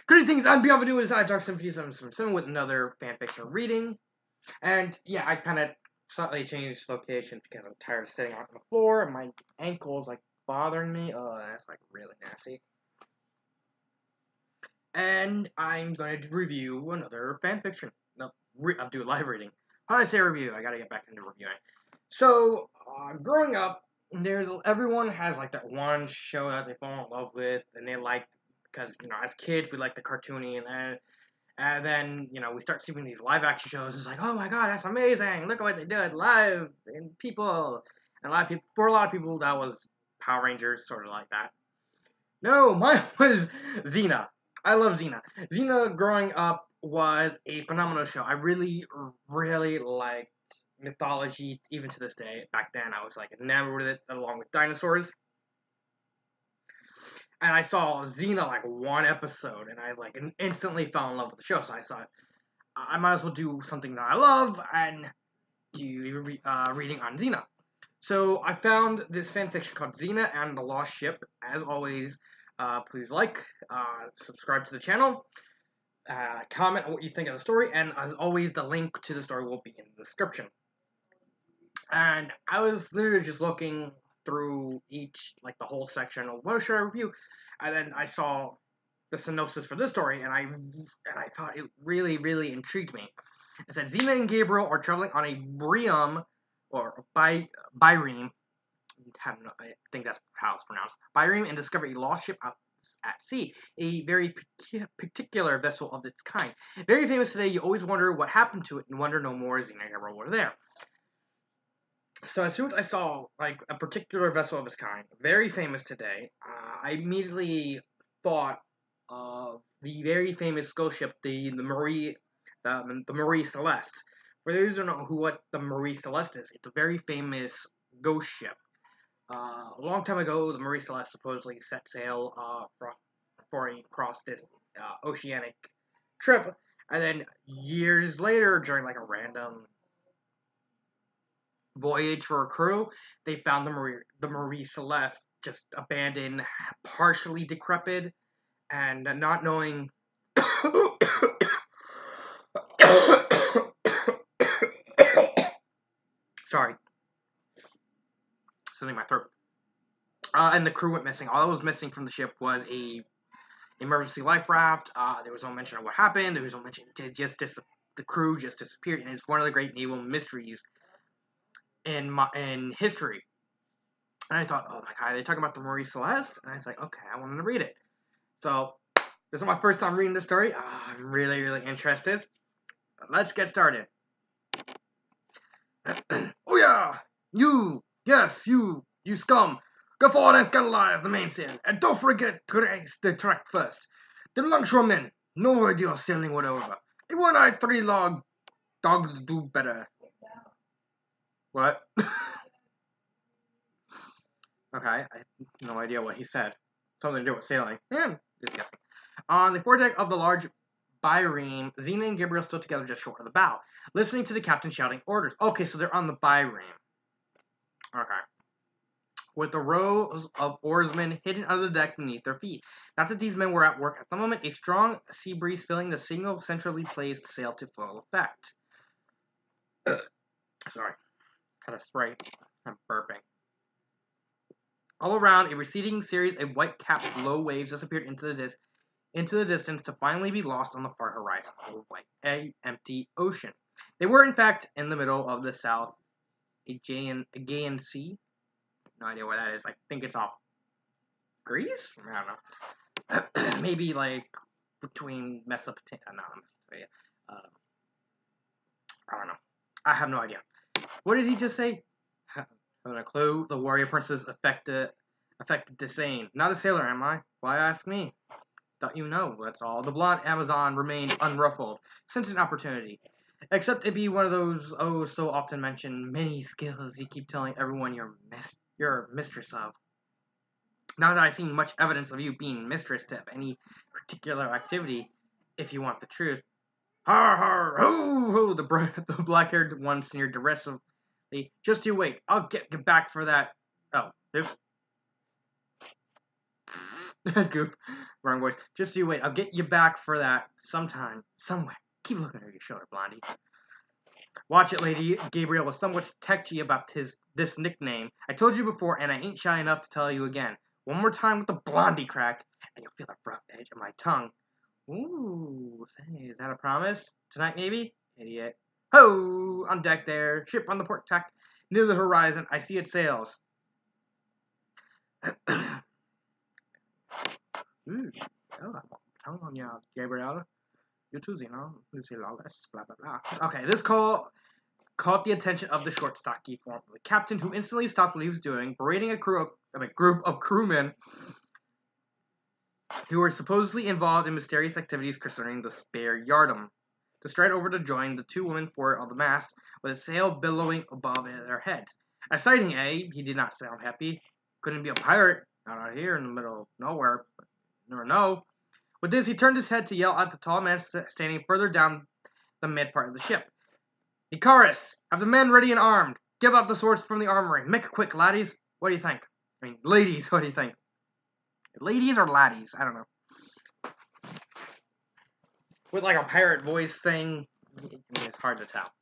Greetings, I'm Beyond Video is Dark Symphony 777 with another fanfiction reading. And yeah, I kind of slightly changed location because I'm tired of sitting on the floor and my ankle's like bothering me. Oh, that's like really nasty. And I'm going to review another fanfiction. No, I'll do a live reading. How do I say review? I gotta get back into reviewing. So, growing up, everyone has like that one show that they fall in love with, and they like because as kids we like the cartoony, and then we start seeing these live action shows. It's like, oh my god, that's amazing! Look at what they did live and people, and for a lot of people that was Power Rangers, sort of like that. No, mine was Xena. I love Xena. Xena growing up was a phenomenal show. I really, really liked mythology even to this day. Back then, I was like enamored with it, along with dinosaurs. And I saw Xena like one episode, and I like instantly fell in love with the show. So I thought I might as well do something that I love and do reading on Xena. So I found this fanfiction called Xena and the Lost Ship. As always, please subscribe to the channel, comment on what you think of the story, and as always, the link to the story will be in the description. And I was literally just looking through the whole section of what should I review, and then I saw the synopsis for this story, and I thought it really, really intrigued me. It said Xena and Gabriel are traveling on a Brium or Byreme. I think that's how it's pronounced. Byreme, and discover a lost ship out at sea, a very particular vessel of its kind. Very famous today. You always wonder what happened to it, and wonder no more. Xena and Gabriel were there. So as soon as I saw like a particular vessel of its kind, very famous today, I immediately thought of the very famous ghost ship, the Marie Celeste. For those who don't know what the Marie Celeste is, it's a very famous ghost ship. A long time ago, the Marie Celeste supposedly set sail across this oceanic trip, and then years later, during like a random voyage for a crew, they found the Marie Celeste just abandoned, partially decrepit, and not knowing. Sorry, something in my throat. And the crew went missing. All that was missing from the ship was a emergency life raft. There was no mention of what happened. There was no mention. The crew just disappeared, and it's one of the great naval mysteries in history. And I thought, oh my god, are they talking about the Marie Celeste? And I was like, okay, I wanted to read it. So this is my first time reading this story. I'm really, really interested. But let's get started. Oh yeah, you scum. Go forward and scandalize the mainsail, and don't forget to raise the track first. The longshoremen, no idea of sailing whatever. A one-eyed three-log dogs do better. What? Okay, I have no idea what he said. Something to do with sailing. Yeah, just guessing. On the foredeck of the large Byreme, Xena and Gabriel stood together just short of the bow, listening to the captain shouting orders. Okay, so they're on the Byreme. Okay. With the rows of oarsmen hidden under the deck beneath their feet. Not that these men were at work at the moment, a strong sea breeze filling the single centrally placed sail to full effect. Sorry. Had a spray. I'm burping. All around, a receding series of white-capped low waves disappeared into the distance to finally be lost on the far horizon of a empty ocean. They were, in fact, in the middle of the South Aegean Sea. No idea where that is. I think it's off Greece? I don't know. Maybe, like, between Mesopotamia. No, Mesopotamia. I don't know. I have no idea. What did he just say? Having a clue. The warrior princess affected Desane. Not a sailor, am I? Why ask me? Thought you know, that's all. The blonde Amazon remained unruffled, since an opportunity. Except it be one of those, oh, so often mentioned, many skills you keep telling everyone you're mistress of. Now that I've seen much evidence of you being mistress to any particular activity, if you want the truth. Har har, ho ho, the black-haired one sneered derisively. Just you wait, I'll get back for that. Oh, oops. Goof. Wrong voice. Just you wait. I'll get you back for that sometime, somewhere. Keep looking over your shoulder, Blondie. Watch it, Lady. Gabriel was somewhat tetchy about this nickname. I told you before, and I ain't shy enough to tell you again. One more time with the Blondie crack, and you'll feel the rough edge of my tongue. Ooh, say, is that a promise? Tonight, maybe? Idiot. Ho! On deck there. Ship on the port tack. Near the horizon. I see its sails. Ooh. Oh, tongue on you, Gabriel. You too, Xena. You see lawless. Blah, blah, blah. Okay, this call caught the attention of the short, stocky form of the captain, who instantly stopped what he was doing, berating a group of crewmen who were supposedly involved in mysterious activities concerning the spare yardam, to stride over to join the two women forward on the mast, with a sail billowing above their heads. Exciting, eh? He did not sound happy. Couldn't be a pirate, not out here in the middle of nowhere, but never know. With this, he turned his head to yell at the tall man standing further down the mid part of the ship. Icarus, have the men ready and armed. Give up the swords from the armory. Make it quick, laddies. What do you think? I mean, ladies, what do you think? Ladies or laddies? I don't know. With like a pirate voice thing, it's hard to tell.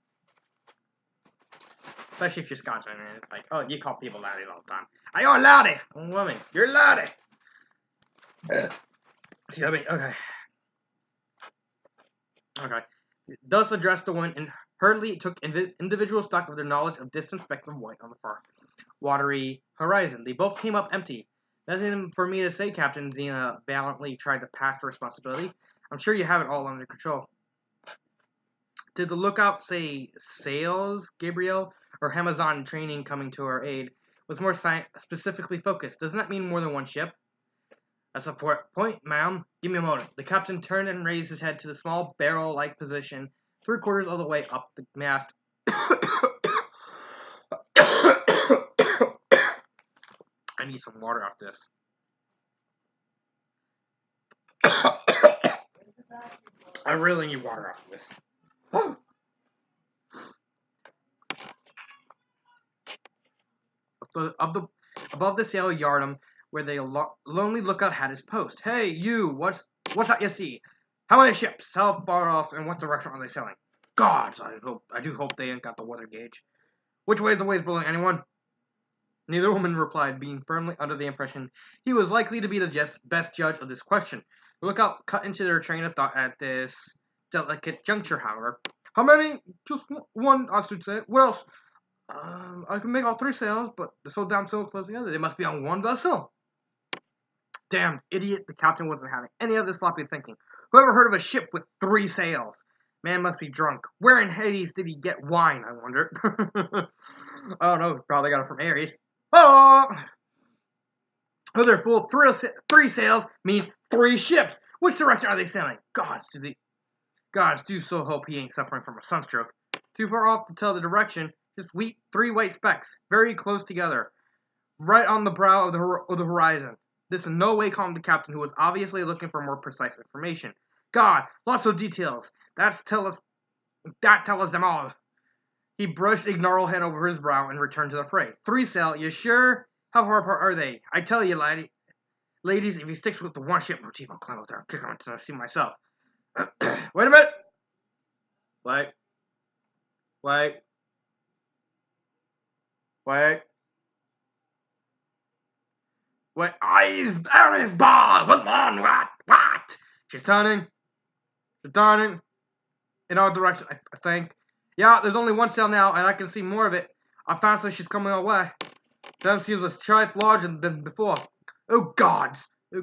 Especially if you're Scotsman, and it's like, oh, you call people laddies all the time. Are you a laddie? Oh, woman, you're a laddie. Excuse me. Okay. Okay. Thus addressed the woman, and hurriedly took individual stock of their knowledge of distant specks of white on the far watery horizon. They both came up empty. Nothing for me to say, Captain. Xena valiantly tried to pass the responsibility. I'm sure you have it all under control. Did the lookout say sails, Gabriel, or Amazon training coming to our aid was more specifically focused? Doesn't that mean more than one ship? That's a point, ma'am. Give me a moment. The captain turned and raised his head to the small barrel-like position, 3/4 of the way up the mast. I need some water after this. I really need water after this. Above the sail yardam, where the lonely lookout had his post. Hey, you! What's that you see? How many ships? How far off? And what direction are they sailing? Gods, I do hope they ain't got the weather gauge. Which way is the waves blowing? Anyone? Neither woman replied, being firmly under the impression he was likely to be the best judge of this question. The lookout cut into their train of thought at this delicate juncture, however. How many? Just one, I should say. What else? I can make all 3 sails, but they're so damn so close together. They must be on one vessel. Damn idiot, the captain wasn't having any of this sloppy thinking. Whoever heard of a ship with 3 sails? Man must be drunk. Where in Hades did he get wine, I wonder? I don't know, probably got it from Ares. Oh! Oh, they're full. 3 sails means 3 ships. Which direction are they sailing? Gods do so hope he ain't suffering from a sunstroke. Too far off to tell the direction. Just 3 white specks, very close together, right on the brow of the horizon. This in no way calmed the captain, who was obviously looking for more precise information. God, lots of details. That tell us them all. He brushed a gnarled hand over his brow and returned to the fray. 3 sail, you sure? How far apart are they? I tell you, ladies, if he sticks with the one ship motif, I'll climb up there and kick him until I see myself. Wait a minute. Wait. Eyes, there is balls. Come on, what? She's turning. In our direction, I think. Yeah, there's only 1 sail now, and I can see more of it. I fancy she's coming our way. Sam seems a trifle larger than before. Oh gods! The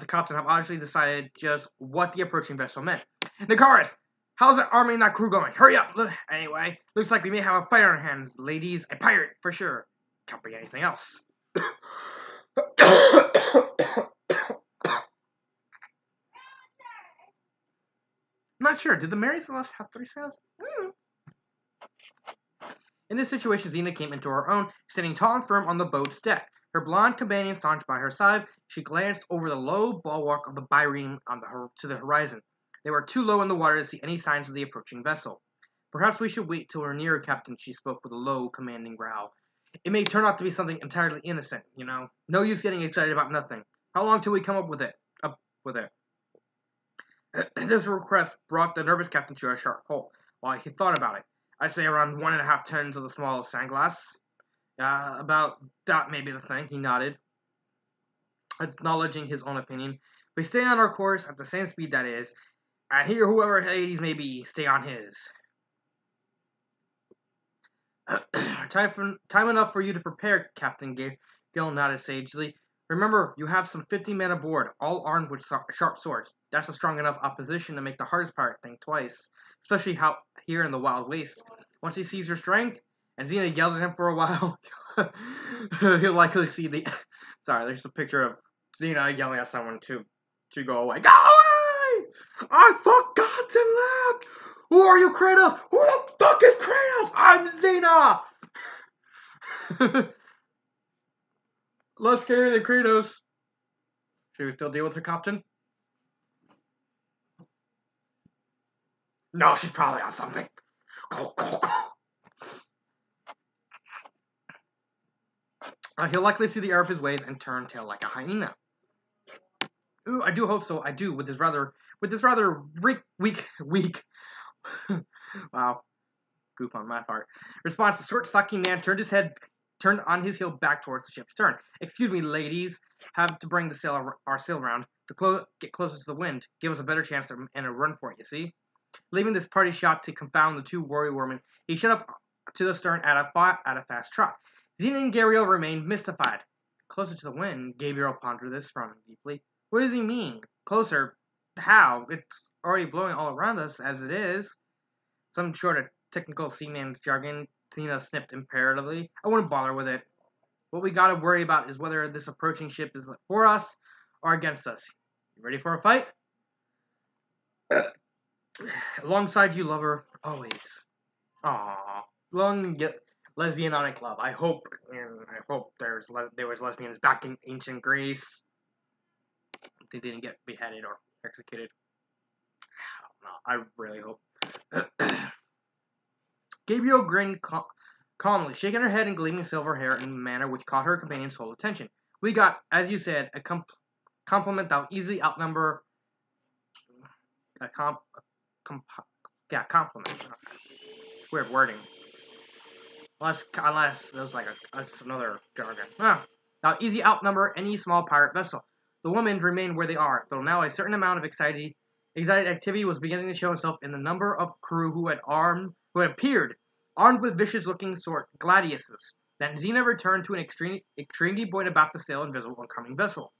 captain have obviously decided just what the approaching vessel meant. Icarus, how's the army and that crew going? Hurry up! Anyway, looks like we may have a fire in hands, ladies. A pirate, for sure. Can't be anything else. I'm not sure. Did the Mary Celeste have 3 sails? In this situation, Xena came into her own, standing tall and firm on the boat's deck. Her blonde companion staunch by her side. She glanced over the low bulwark of the byrene to the horizon. They were too low in the water to see any signs of the approaching vessel. Perhaps we should wait till we're nearer, Captain, she spoke with a low, commanding growl. It may turn out to be something entirely innocent, No use getting excited about nothing. How long till we come up with it? With it. This request brought the nervous captain to a sharp halt while he thought about it. I'd say around 1.5 tons of the smallest sandglass. About that may be the thing, he nodded, acknowledging his own opinion. We stay on our course at the same speed that is, and here whoever Hades may be, stay on his. Time enough for you to prepare, Captain Gill nodded sagely. Remember, you have some 50 men aboard, all armed with sharp swords. That's a strong enough opposition to make the hardest pirate think twice, especially here in the wild waste. Once he sees your strength, and Xena yells at him for a while, he'll likely see the... Sorry, there's a picture of Xena yelling at someone to go away. Go away! I forgot to laugh! Who are you, Kratos? Who the fuck is Kratos? I'm Xena! Less scary than Kratos. Should we still deal with her, Captain? No, she's probably on something. Go. He'll likely see the error of his ways and turn tail like a hyena. Ooh, I do hope so. I do, with this rather weak wow, goof on my part. Response: the short, stocky man turned on his heel back towards the ship's stern. Excuse me, ladies. Have to bring our sail round to get closer to the wind. Give us a better chance and a run for it, you see? Leaving this party shot to confound the two worry women, he shut up to the stern at a fast trot. Xena and Gabriel remained mystified. Closer to the wind, Gabriel pondered this, frowning deeply. What does he mean? Closer? How? It's already blowing all around us as it is. Some sort of technical seaman's jargon, Xena snipped imperatively. I wouldn't bother with it. What we gotta worry about is whether this approaching ship is for us or against us. You ready for a fight? Alongside you, lover, always. Aww. Lesbian on a club. I hope there was lesbians back in ancient Greece. They didn't get beheaded or executed. I really hope. Gabriel grinned calmly, shaking her head and gleaming silver hair in a manner which caught her companion's whole attention. We got, as you said, a compliment that will easily outnumber compliment. Weird wording. Unless there's that's another jargon. Now easy outnumber any small pirate vessel. The women remained where they are, though now a certain amount of excited activity was beginning to show itself in the number of crew who had appeared, armed with vicious-looking sword gladiuses. Then Xena returned to an extremely buoyant about to sail invisible oncoming vessel.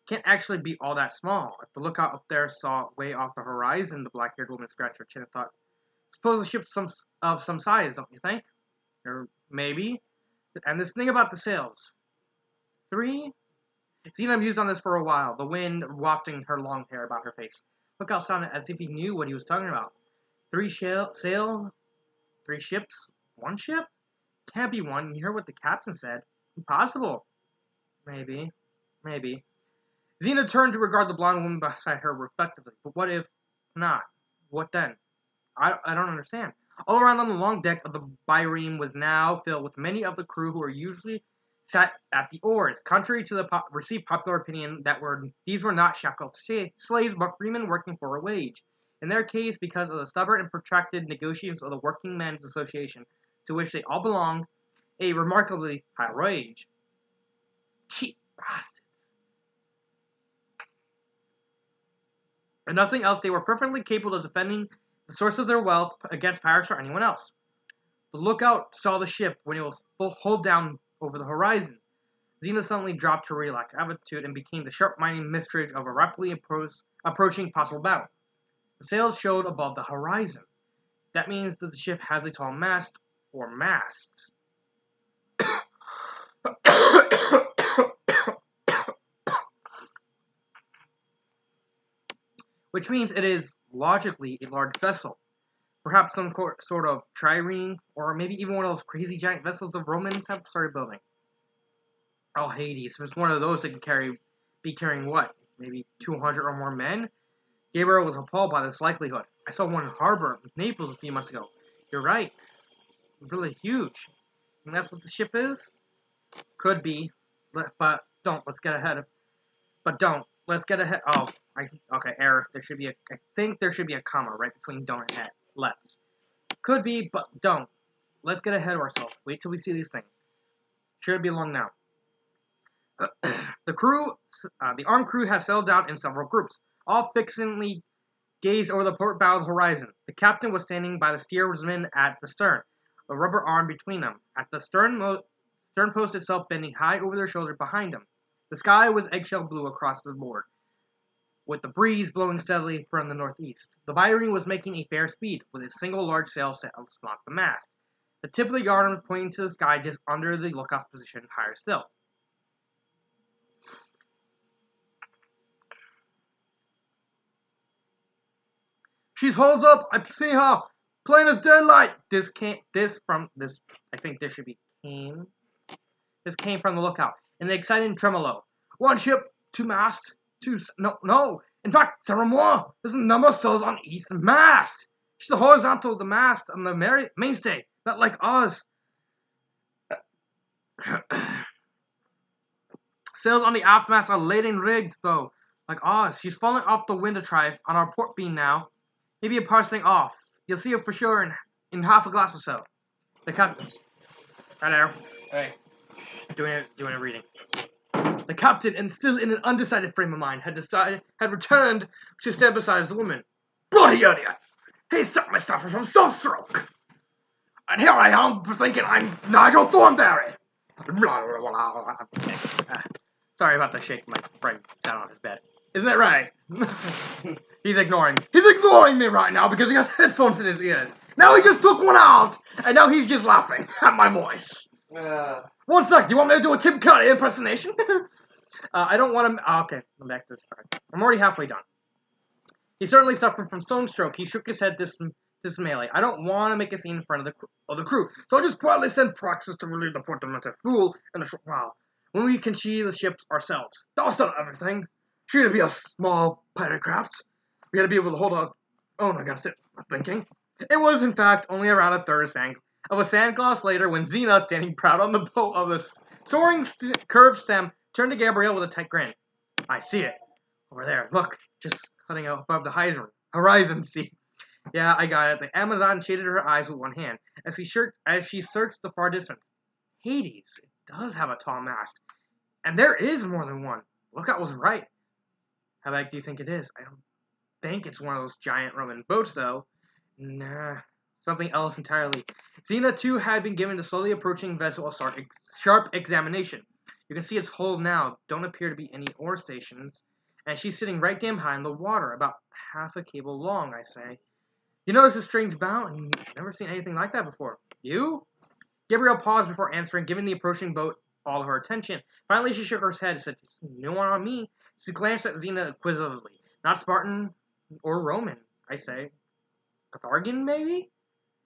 Can't actually be all that small. If the lookout up there saw way off the horizon, the black-haired woman scratched her chin and thought, suppose the ship's of some size, don't you think? Or maybe. And this thing about the sails. 3? Xena mused on this for a while, the wind wafting her long hair about her face. Lookout sounded as if he knew what he was talking about. 3 sail? 3 ships? 1 ship? Can't be 1. You heard what the captain said. Impossible. Maybe. Xena turned to regard the blonde woman beside her reflectively. But what if not? What then? I don't understand. All around on the long deck of the Byrene was now filled with many of the crew who were usually sat at the oars. Contrary to the received popular opinion these were not shackled slaves, but freemen working for a wage. In their case, because of the stubborn and protracted negotiations of the Working Men's Association, to which they all belonged, a remarkably high wage. Cheap bastards. And nothing else, they were perfectly capable of defending the source of their wealth against pirates or anyone else. The lookout saw the ship when it was hull down over the horizon. Xena suddenly dropped her relaxed attitude and became the sharp-minded mistress of a rapidly approaching possible battle. The sails showed above the horizon. That means that the ship has a tall mast or masts. Which means it is, logically, a large vessel. Perhaps some sort of trireme, or maybe even one of those crazy giant vessels the Romans have started building. Oh, Hades, if it's one of those that can be carrying what? Maybe 200 or more men? Gabriel was appalled by this likelihood. I saw one in harbor in Naples a few months ago. You're right. really huge. And that's what the ship is? Could be. But don't. Let's get ahead of... But don't. Let's get ahead... Oh. Okay, error. There should be a... I think there should be a comma right between don't and head. Let's. Could be, but don't. Let's get ahead of ourselves. Wait till we see these things. Should be along now. The armed crew have settled down in several groups, all fixedly gazed over the port bow of the horizon. The captain was standing by the steersman at the stern, a rubber arm between them. At the stern post itself bending high over their shoulder behind him. The sky was eggshell blue across the board, with the breeze blowing steadily from the northeast. The Byron was making a fair speed, with its single large sail set athwart the mast. The tip of the yardarm was pointing to the sky just under the lookout's position, higher still. She's holds up. I see her. Plain as daylight. I think this should be came. This came from the lookout. In the excited tremolo. One ship, two masts, no. In fact, several more. There's a number of sails on east mast. She's the horizontal of the mast on the mainstay, not like ours. Sails on the aft mast are laid and rigged, though, like ours. She's falling off the wind drive on our port beam now. Maybe a parsing off. You'll see it for sure in half a glass or so. The captain. Hello. Hey. Doing a reading. The captain, and still in an undecided frame of mind, had returned to stand beside the woman. Bloody idiot! He certainly suffers from sunstroke. And here I am thinking I'm Nigel Thornberry. Sorry about the shake my friend sat on his bed. Isn't that right? He's ignoring me right now because he has headphones in his ears. Now he just took one out, and now he's just laughing at my voice. One sec, do you want me to do a Tim Curry impersonation? I don't want to... okay, I'm back to this part. I'm already halfway done. He certainly suffered from sunstroke. He shook his head dismally. I don't want to make a scene in front of the crew, so I'll just quietly send Praxis to relieve the portmanteau fool in a short while, when we can see the ships ourselves. That'll settle everything. She to be a small pirate craft. We gotta be able to hold our own against it, I'm thinking. It was, in fact, only around a third of a sandglass later when Xena, standing proud on the boat of the soaring curved stem, turned to Gabrielle with a tight grin. I see it. Over there, look, just cutting out above the horizon, see? Yeah, I got it. The Amazon shaded her eyes with one hand as she searched the far distance. Hades, it does have a tall mast. And there is more than one. Lookout was right. How big do you think it is? I don't think it's one of those giant Roman boats, though. Nah, something else entirely. Xena, too, had been given the slowly approaching vessel a sharp examination. You can see its hull now. Don't appear to be any oar stations. And she's sitting right damn high in the water, about half a cable long, I say. You notice a strange bow? You've never seen anything like that before. You? Gabrielle paused before answering, giving the approaching boat all her attention. Finally, she shook her head and said, no one on me. She glanced at Xena inquisitively. Not Spartan or Roman, I say. Carthaginian, maybe?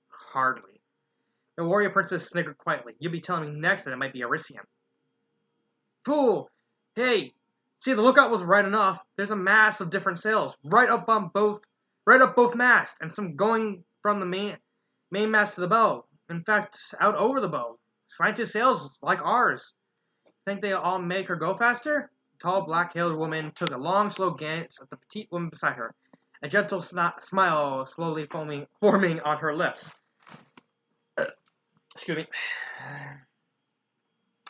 Hardly. The warrior princess snickered quietly. You'll be telling me next that it might be Arisian. Fool! Hey! See, the lookout was right enough. There's a mass of different sails, right up both masts, and some going from the main mast to the bow. In fact, out over the bow. Slanted sails like ours. Think they all make her go faster? The tall, black-haired woman took a long, slow glance at the petite woman beside her. A gentle smile slowly forming on her lips. Excuse me.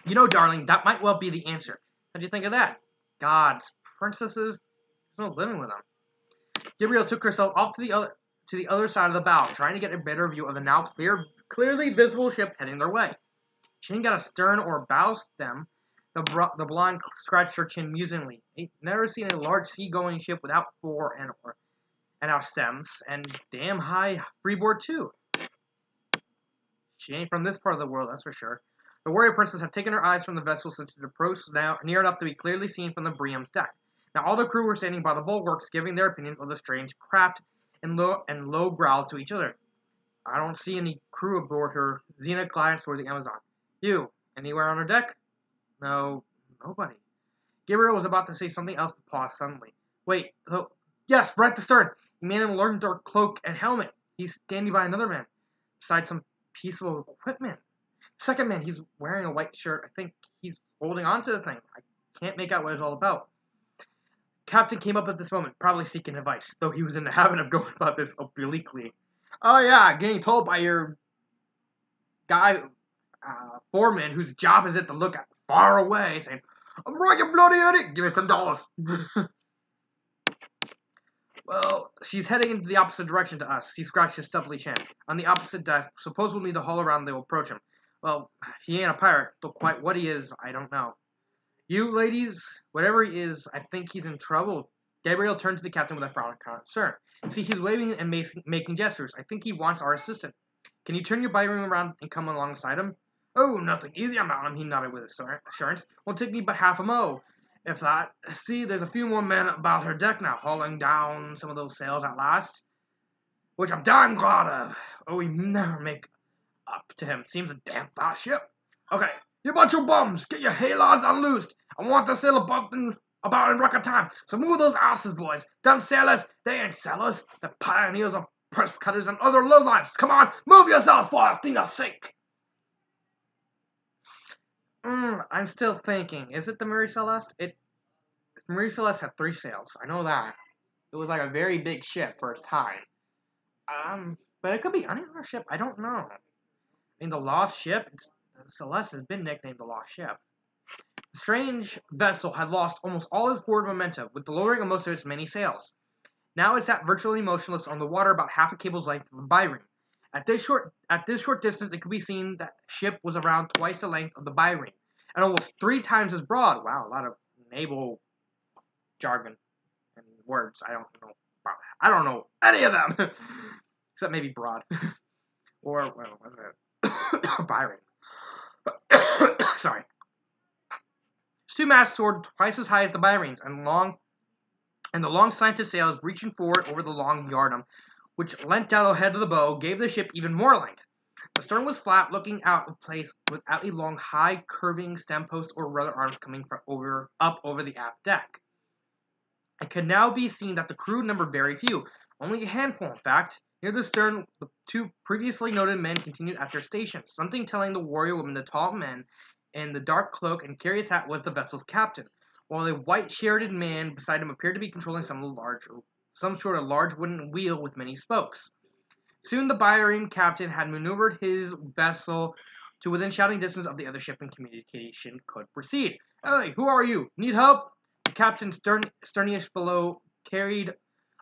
You know, darling, that might well be the answer. How'd you think of that? Gods, princesses, there's no living with them. Gabrielle took herself off to the other side of the bow, trying to get a better view of the now clearly visible ship heading their way. She ain't got a stern or bow stem. The blonde scratched her chin musingly. Ain't never seen a large sea-going ship without fore and our stems, and damn high freeboard too. She ain't from this part of the world, that's for sure. The warrior princess had taken her eyes from the vessel since it approached now near enough to be clearly seen from the Briam's deck. Now all the crew were standing by the bulwarks, giving their opinions of the strange craft in low growls to each other. I don't see any crew aboard her. Xena glanced toward the Amazon. You, anywhere on her deck? No, nobody. Gabriel was about to say something else, but paused suddenly. Wait, oh, right at the stern. A man in a learned dark cloak and helmet. He's standing by another man, beside some piece of equipment. Second man, he's wearing a white shirt. I think he's holding on to the thing. I can't make out what it's all about. Captain came up at this moment, probably seeking advice, though he was in the habit of going about this obliquely. Oh yeah, getting told by your guy, foreman, whose job is it to look at far away, saying, "I'm right, you bloody idiot! Give me $10." Well, she's heading into the opposite direction to us. He scratched his stubbly chin. On the opposite desk, suppose we'll need to haul around, they'll approach him. Well, he ain't a pirate, though quite what he is, I don't know. You ladies, whatever he is, I think he's in trouble. Gabriel turned to the captain with a frown of concern. See, he's waving and making gestures. I think he wants our assistance. Can you turn your biroom around and come alongside him? Oh, nothing. Easy about him, he nodded with assurance. Won't take me but half a mo. If that. See, there's a few more men about her deck now, hauling down some of those sails at last. Which I'm darn glad of. Oh, we never make up to him. Seems a damn fast ship. Okay, you bunch of bums, get your halos unloosed. I want to sail about in record time. So move those asses, boys. Them sailors, they ain't sailors. They're pioneers of press cutters and other lowlifes. Come on, move yourselves for a thing to sink. I'm still thinking. Is it the Marie Celeste? Marie Celeste had 3 sails. I know that. It was like a very big ship for its time. But it could be any other ship. I don't know. I mean, the Lost Ship. Celeste has been nicknamed the Lost Ship. The strange vessel had lost almost all its forward momentum, with the lowering of most of its many sails. Now it sat virtually motionless on the water about half a cable's length of the biring. At this short distance, it could be seen that the ship was around twice the length of the biring, and almost 3 times as broad. Wow, a lot of naval jargon and words. I don't know any of them, except maybe broad or biring. Sorry. 2 masts soared twice as high as the birings, and the long slanted sails reaching forward over the long yardam, which leant down ahead of the bow, gave the ship even more length. The stern was flat, looking out of place without a long, high, curving stem post or rudder arms coming from up over the aft deck. It could now be seen that the crew numbered very few, only a handful, in fact. Near the stern, the 2 previously noted men continued at their stations, something telling the warrior woman the tall man in the dark cloak and curious hat was the vessel's captain, while a white shirted man beside him appeared to be controlling some sort of large wooden wheel with many spokes. Soon the biring captain had maneuvered his vessel to within shouting distance of the other ship, and communication could proceed. Hey, who are you? Need help? The captain, sternish below, carried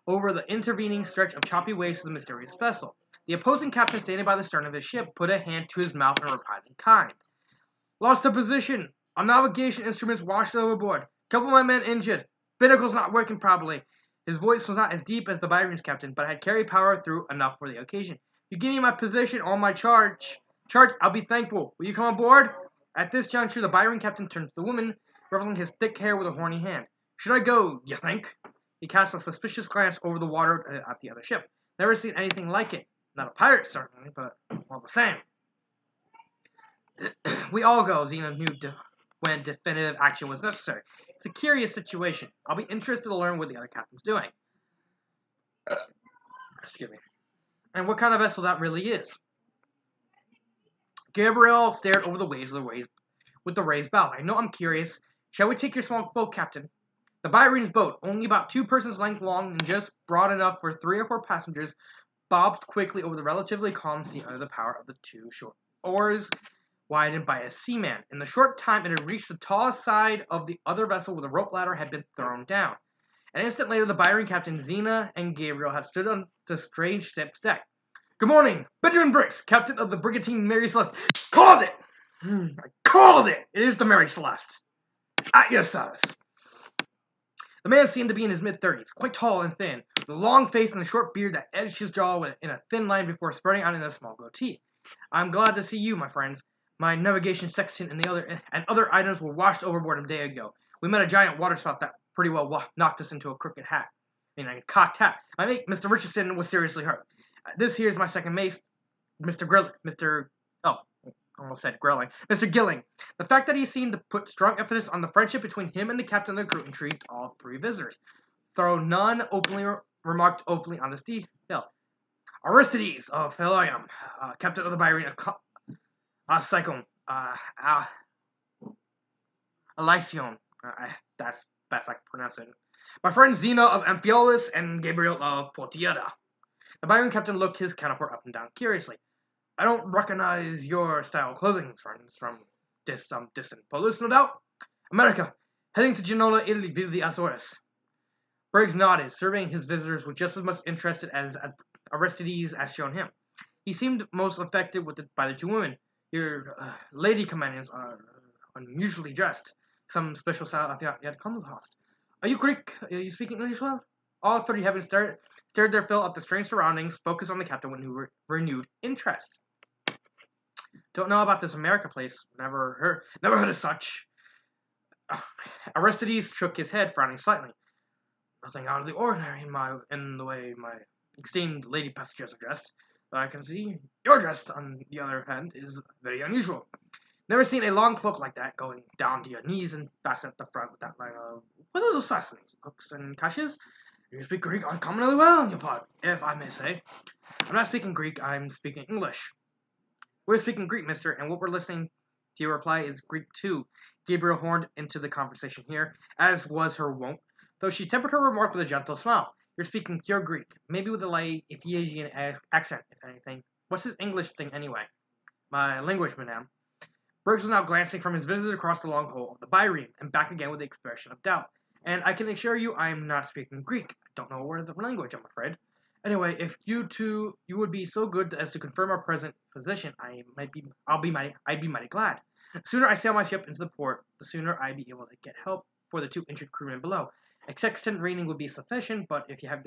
over the intervening stretch of choppy waves to the mysterious vessel. The opposing captain, standing by the stern of his ship, put a hand to his mouth and replied in kind. Lost their position. Our navigation instruments washed overboard. Couple of my men injured. Binnacle's not working properly. His voice was not as deep as the biring's captain, but had carried power through enough for the occasion. You give me my position or my charts, I'll be thankful. Will you come aboard? At this juncture, the biring captain turned to the woman, ruffling his thick hair with a horny hand. Should I go, you think? He cast a suspicious glance over the water at the other ship. Never seen anything like it. Not a pirate, certainly, but all the same. We all go, Xena knew when definitive action was necessary. It's a curious situation. I'll be interested to learn what the other captain's doing. Excuse me. And what kind of vessel that really is. Gabriel stared over the waves with the raised bow. I know I'm curious. Shall we take your small boat, Captain? The biring's boat, only about 2 persons' length long and just broad enough for 3 or 4 passengers, bobbed quickly over the relatively calm sea under the power of the 2 short oars, widened by a seaman. In the short time it had reached the tallest side of the other vessel where the rope ladder had been thrown down. An instant later, the biring captain, Xena, and Gabriel had stood on the strange ship's deck. Good morning, Benjamin Briggs, captain of the brigantine Mary Celeste. Called it! I called it! It is the Mary Celeste. At your service. The man seemed to be in his mid-30s, quite tall and thin, with a long face and a short beard that edged his jaw in a thin line before spreading out in a small goatee. I'm glad to see you, my friends. My navigation sextant and other items were washed overboard a day ago. We met a giant waterspout that pretty well knocked us into a crooked hat. A cocked hat. My mate, Mr. Richardson, was seriously hurt. This here is my second mate, Mr. Gilling. The fact that he seemed to put strong emphasis on the friendship between him and the captain of the crew intrigued all 3 visitors, though none remarked openly on this detail. Aristides of Philium, captain of the Byrene Psychon, Elysion. That's best I can pronounce it. My friend Xena of Amphiolus and Gabriel of Portiada. The Byron captain looked his counterpart up and down curiously. I don't recognize your style of clothing, friends, from some distant polis, no doubt. America, heading to Genoa, Italy via the Azores. Briggs nodded, surveying his visitors with just as much interest as Aristides as shown him. He seemed most affected by the two women. Your lady companions are unusually dressed. Some special style have yet come across. Are you Greek? You speak English well? All 30 having stared their fill at the strange surroundings, focused on the captain with renewed interest. Don't know about this America place. Never heard of such. Aristides shook his head, frowning slightly. Nothing out of the ordinary in the way my esteemed lady passengers are dressed. But I can see your dress, on the other hand, is very unusual. Never seen a long cloak like that going down to your knees and fastened at the front with that line of... What are those fastenings? Hooks and caches? You speak Greek uncommonly well on your part, if I may say. I'm not speaking Greek, I'm speaking English. We're speaking Greek, mister, and what we're listening to your reply is Greek too. Gabriel horned into the conversation here, as was her wont, though she tempered her remark with a gentle smile. You're speaking pure Greek, maybe with a light Ethiopian accent, if anything. What's this English thing anyway? My language, madame. Briggs was now glancing from his visit across the long hole of the Byrene, and back again with the expression of doubt. And I can assure you I am not speaking Greek. I don't know a word of the language, I'm afraid. Anyway, if you would be so good as to confirm our present position, I'd be mighty glad. The sooner I sail my ship into the port, the sooner I'd be able to get help for the 2 injured crewmen below. A sextant reading would be sufficient, but if you have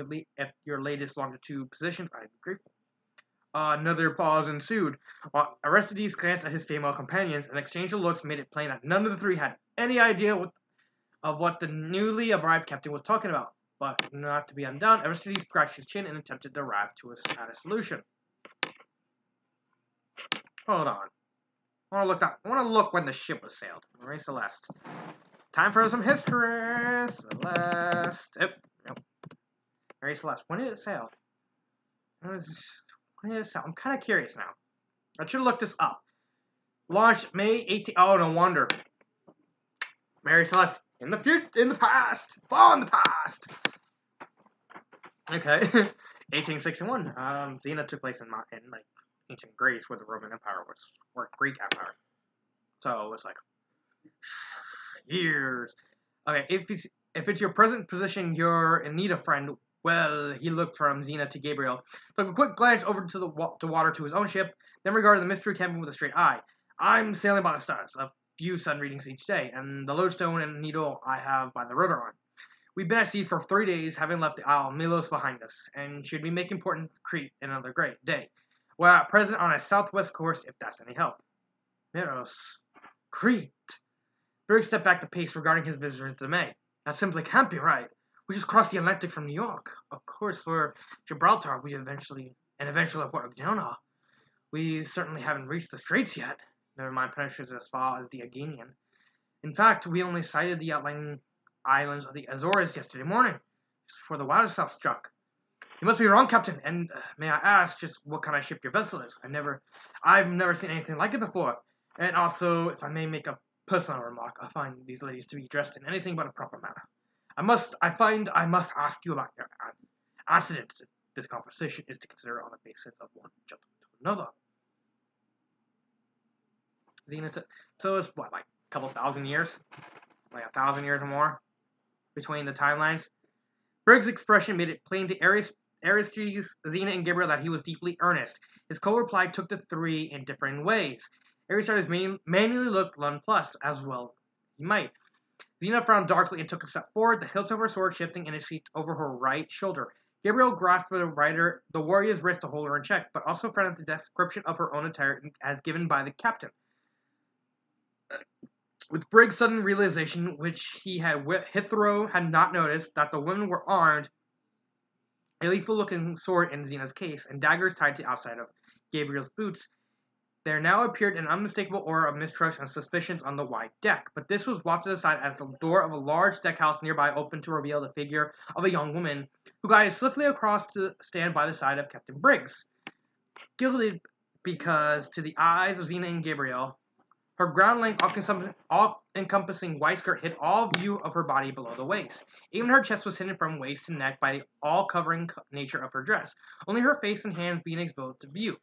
your latest longitude positions, I'd be grateful. Another pause ensued, while Aristides glanced at his female companions. An exchange of looks made it plain that none of the three had any idea of what the newly arrived captain was talking about. But not to be undone, Aristides scratched his chin and attempted to arrive at a solution. Hold on. I want to look when the ship was sailed. Marie Celeste. Time for some history. Celeste. Nope. Marie Celeste. When did it sail? When did it sail? I'm kind of curious now. I should look this up. Launched May 18th. Oh, no wonder. Mary Celeste. In the past. Far in the past. Okay. 1861. Xena took place in ancient Greece, where the Roman Empire was, or Greek Empire. So it's like years. Okay, if it's your present position, you're in need of a friend. Well, he looked from Xena to Gabriel, took a quick glance over to the water to his own ship, then regarded the mystery captain with a straight eye. I'm sailing by the stars, a few sun readings each day, and the lodestone and needle I have by the rudder arm. We've been at sea for 3 days, having left the Isle Milos behind us, and should be making port in Crete another great day. We're at present on a southwest course, if that's any help. Milos. Crete. Berg stepped back to pace regarding his visitor's dismay. That simply can't be right. We just crossed the Atlantic from New York. Of course, for Gibraltar, eventually a port of Genoa. We certainly haven't reached the Straits yet. Never mind penetrated as far as the Aegean. In fact, we only sighted the outlying islands of the Azores yesterday morning, just before the wild south struck. You must be wrong, Captain, and may I ask just what kind of ship your vessel is? I've never seen anything like it before. And also, if I may make a personal remark, I find these ladies to be dressed in anything but a proper manner. I must ask you about your antecedents if this conversation is to consider on the basis of one gentleman to another. So it's what, like a couple thousand years? Like 1,000 years or more between the timelines? Briggs' expression made it plain to Aristides, Xena, and Gabriel that he was deeply earnest. His co-reply took the three in different ways. Aristides manually looked nonplussed, as well he might. Xena frowned darkly and took a step forward, the hilt of her sword shifting in its sheath over her right shoulder. Gabriel grasped the warrior's wrist to hold her in check, but also frowned at the description of her own attire as given by the captain. With Briggs' sudden realization, which he had hitherto had not noticed, that the women were armed, a lethal-looking sword in Xena's case, and daggers tied to the outside of Gabriel's boots, There now appeared an unmistakable aura of mistrust and suspicions on the wide deck, but this was wafted aside as the door of a large deckhouse nearby opened to reveal the figure of a young woman, who glided swiftly across to stand by the side of Captain Briggs. Gilded because, to the eyes of Xena and Gabriel, her ground-length, all-encompassing white skirt hid all view of her body below the waist. Even her chest was hidden from waist to neck by the all-covering nature of her dress, only her face and hands being exposed to view.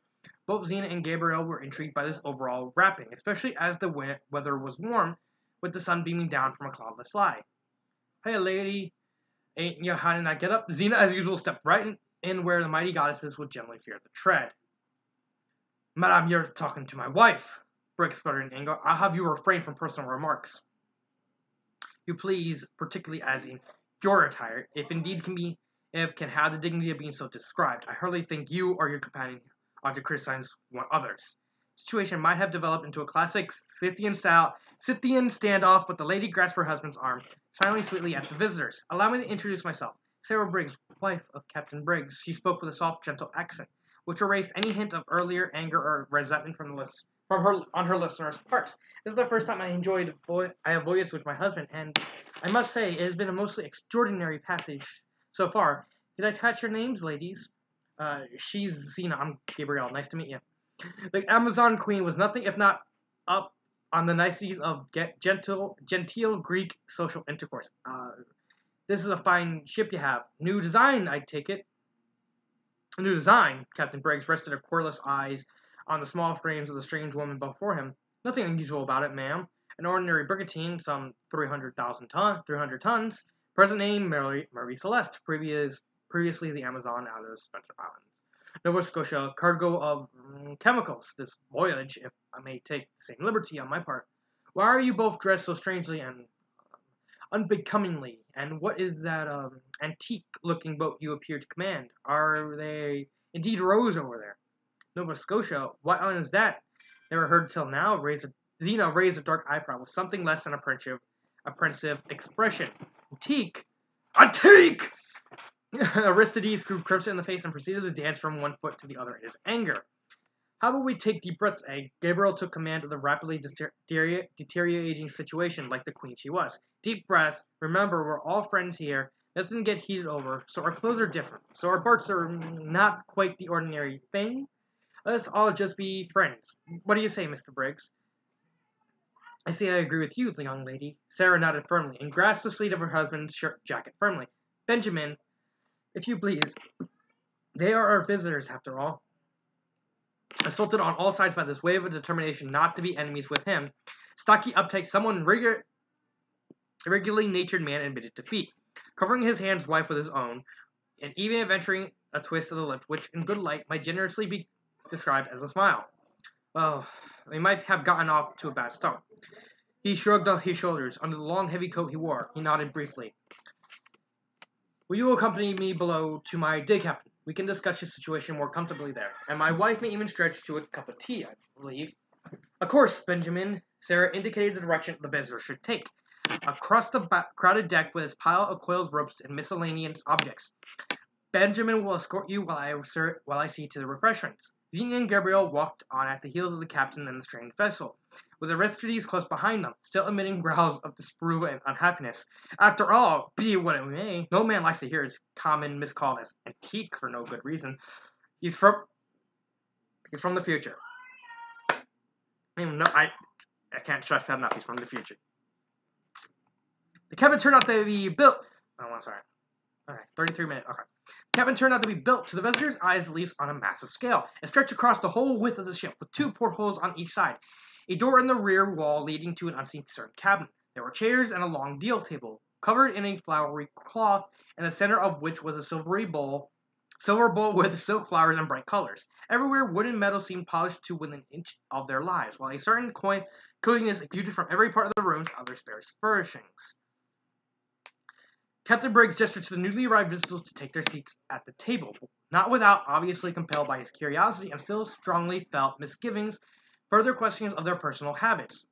Both Xena and Gabriel were intrigued by this overall wrapping, especially as the weather was warm, with the sun beaming down from a cloudless sky. "Hey, lady, ain't you hiding that get up?" Xena, as usual, stepped right in where the mighty goddesses would generally fear the tread. "Madame, you're talking to my wife," Briggs sputtered in anger. "I'll have you refrain from personal remarks. You please, particularly as in your attire, if indeed can have the dignity of being so described. I hardly think you or your companion ought to criticize one others." The situation might have developed into a classic Scythian standoff, but the lady grasped her husband's arm, smiling sweetly at the visitors. "Allow me to introduce myself. Sarah Briggs, wife of Captain Briggs." She spoke with a soft, gentle accent, which erased any hint of earlier anger or resentment on her listener's part. "This is the first time I have voyaged with my husband, and I must say it has been a mostly extraordinary passage so far. Did I catch your names, ladies?" She's Xena. I'm Gabriel. Nice to meet you." The Amazon Queen was nothing if not up on the niceties of genteel Greek social intercourse. This is a fine ship you have. New design, I take it." "New design?" Captain Briggs rested her querulous eyes on the small frames of the strange woman before him. "Nothing unusual about it, ma'am. An ordinary brigantine, some 300 tons. Present name, Marie Celeste. Previously the Amazon out of Spencer Islands, Nova Scotia. Cargo of chemicals. This voyage, if I may take the same liberty on my part. Why are you both dressed so strangely and unbecomingly? And what is that antique-looking boat you appear to command? Are they indeed rows over there?" "Nova Scotia? What island is that? Never heard till now." Xena raised a dark eyebrow with something less than apprehensive expression. "Antique? Antique!" Aristides grew crimson in the face and proceeded to dance from one foot to the other in his anger. "How about we take deep breaths, Egg?" Gabriel took command of the rapidly deteriorating situation like the queen she was. "Deep breaths. Remember, we're all friends here. Nothing get heated over, so our clothes are different. So our berths are not quite the ordinary thing. Let's all just be friends. What do you say, Mr. Briggs?" "I say I agree with you, the young lady." Sarah nodded firmly and grasped the sleeve of her husband's shirt jacket firmly. "Benjamin, if you please. They are our visitors, after all." Assaulted on all sides by this wave of determination not to be enemies with him, stocky, uptight, someone regularly natured man admitted defeat, covering his hand's wife with his own, and even adventuring a twist of the lips, which in good light might generously be described as a smile. "Oh, they might have gotten off to a bad start." He shrugged his shoulders. Under the long, heavy coat he wore, he nodded briefly. "Will you accompany me below to my day cabin? We can discuss the situation more comfortably there, and my wife may even stretch to a cup of tea, I believe." "Of course, Benjamin." Sarah indicated the direction the visitor should take. Across the crowded deck with its pile of coils, ropes, and miscellaneous objects. "Benjamin will escort you while I see to the refreshments." Xena and Gabriel walked on at the heels of the captain and the strange vessel, with Aristides close behind them, still emitting growls of disapproval and unhappiness. After all, be it what it may, no man likes to hear his common miscalled as antique for no good reason. He's from the future. I can't stress that enough. He's from the future. The cabin turned out to be built. Oh, I'm sorry. Okay, 33 minutes. Okay. Cabin turned out to be built, to the visitor's eyes at least, on a massive scale, and stretched across the whole width of the ship, with 2 portholes on each side, a door in the rear wall leading to an unseen certain cabin. There were chairs and a long deal table, covered in a flowery cloth, in the center of which was a silver bowl with silk flowers and bright colors. Everywhere, wood and metal seemed polished to within an inch of their lives, while a certain coziness exuded from every part of the room's other spare furnishings. Captain Briggs gestured to the newly arrived visitors to take their seats at the table, not without, obviously compelled by his curiosity and still strongly felt misgivings, further questions of their personal habits.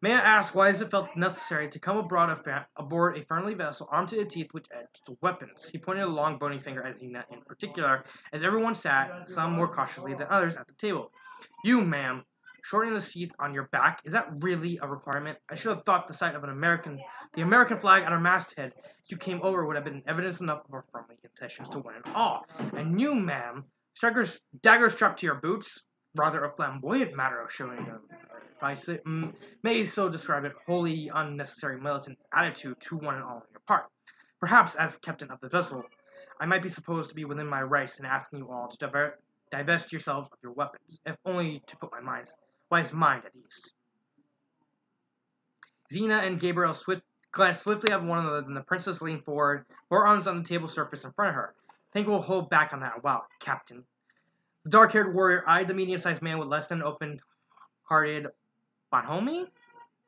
May I ask why has it felt necessary to come aboard a friendly vessel armed to the teeth with edged weapons? He pointed a long bony finger at Xena in particular, as everyone sat, some more cautiously than others, at the table. You, ma'am, shortening the teeth on your back, is that really a requirement? I should have thought the sight of the American flag at our masthead as you came over would have been evidence enough of our friendly intentions to win an awe. And you, ma'am, daggers strapped to your boots, rather a flamboyant matter of showing if I may so describe it, wholly unnecessary militant attitude to one and all on your part. Perhaps, as captain of the vessel, I might be supposed to be within my rights in asking you all to divest yourselves of your weapons, if only to put my wife's mind at ease. Xena and Gabriel glanced swiftly at one another, and the princess leaned forward, forearms on the table surface in front of her. I think we'll hold back on that a while, Captain. The dark-haired warrior eyed the medium-sized man with less than open-hearted bonhomie?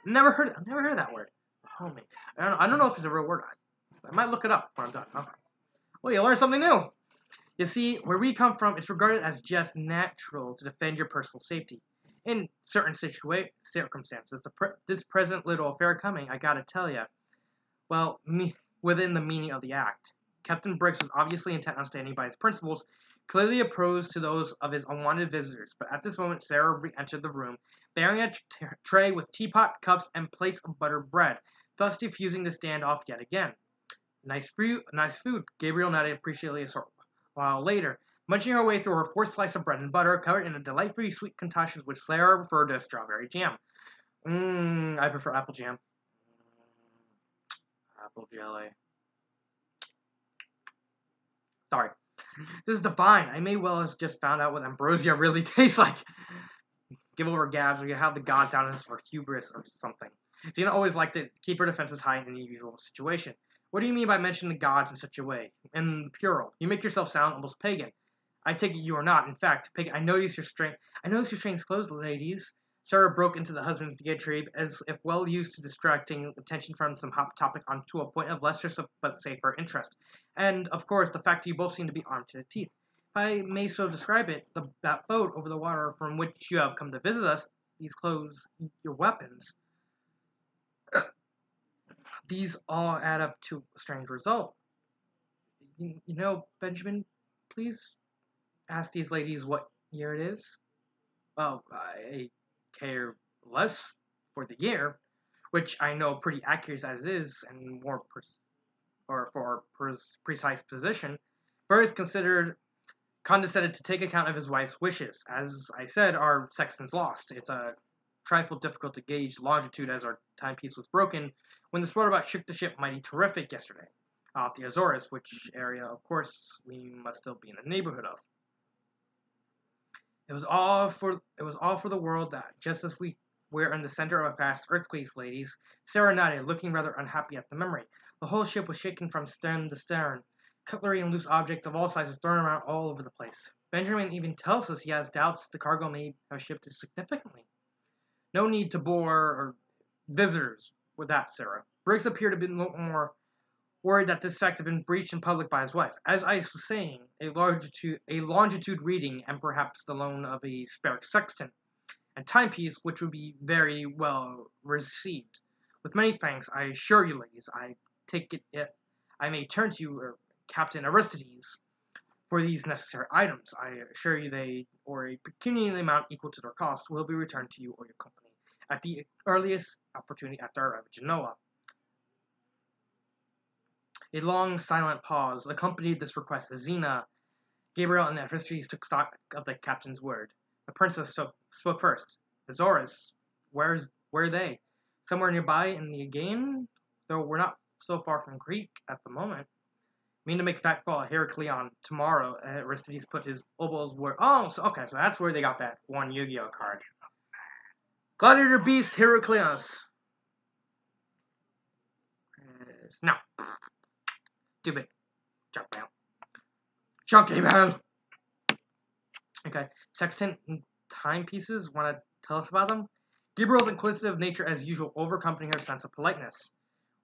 Never heard that word. Bonhomie. I don't know if it's a real word. I might look it up when I'm done. Okay. Well, you learn something new. You see, where we come from, it's regarded as just natural to defend your personal safety. In certain circumstances, this present little affair coming, I gotta tell ya, well, within the meaning of the act. Captain Briggs was obviously intent on standing by his principles, clearly opposed to those of his unwanted visitors, but at this moment Sarah re-entered the room, bearing a tray with teapot, cups, and plates of buttered bread, thus diffusing the standoff yet again. Nice food, Gabriel nodded appreciatively a while later, munching her way through her fourth slice of bread and butter, covered in a delightfully sweet concoction which Sarah referred to as strawberry jam. I prefer apple jam. Apple jelly. Sorry. This is divine. I may well have just found out what ambrosia really tastes like. Give over gabs, or you have the gods down in for hubris or something. Xena always liked to keep her defenses high in any usual situation. What do you mean by mentioning the gods in such a way? In the plural. You make yourself sound almost pagan. I take it you are not. In fact, pagan. I notice your strange clothes, ladies. Sarah broke into the husband's diatribe as if well used to distracting attention from some hot topic onto a point of lesser but safer interest. And, of course, the fact that you both seem to be armed to the teeth. If I may so describe it, that boat over the water from which you have come to visit us, these clothes, your weapons, these all add up to a strange result. You know, Benjamin, please ask these ladies what year it is. Well, I care less for the year, which I know pretty accurate as is, and more precise position. Burr is condescended to take account of his wife's wishes. As I said, our sexton's lost. It's a trifle difficult to gauge longitude as our timepiece was broken when the sportabout shook the ship mighty terrific yesterday off the Azores, which area, of course, we must still be in the neighborhood of. It was all for the world that, just as we're in the center of a fast earthquake, ladies, Sarah nodded, looking rather unhappy at the memory. The whole ship was shaking from stern to stern, cutlery and loose objects of all sizes thrown around all over the place. Benjamin even tells us he has doubts the cargo may have shifted significantly. No need to bore or visitors with that, Sarah. Briggs appeared to be a little more worried that this fact had been breached in public by his wife. As I was saying, a longitude reading and perhaps the loan of a spare sextant and timepiece, which would be very well received. With many thanks, I assure you, ladies, I take it if I may turn to you, Captain Aristides, for these necessary items. I assure you they, or a pecuniary amount equal to their cost, will be returned to you or your company at the earliest opportunity after our arrival at Genoa. A long, silent pause accompanied this request as Xena, Gabriel, and Aristides took stock of the captain's word. The princess spoke first. Azores, where are they? Somewhere nearby in the Aegean? Though we're not so far from Greek at the moment. Mean to make fat ball Heracleon tomorrow. Aristides put his elbows where. Oh, so that's where they got that one Yu-Gi-Oh card. Gladiator Beast Heracleos. No. Stupid. Junkmail. Chunky mail. Okay. Sextant timepieces. Want to tell us about them? Gabriel's inquisitive nature, as usual, overcoming her sense of politeness.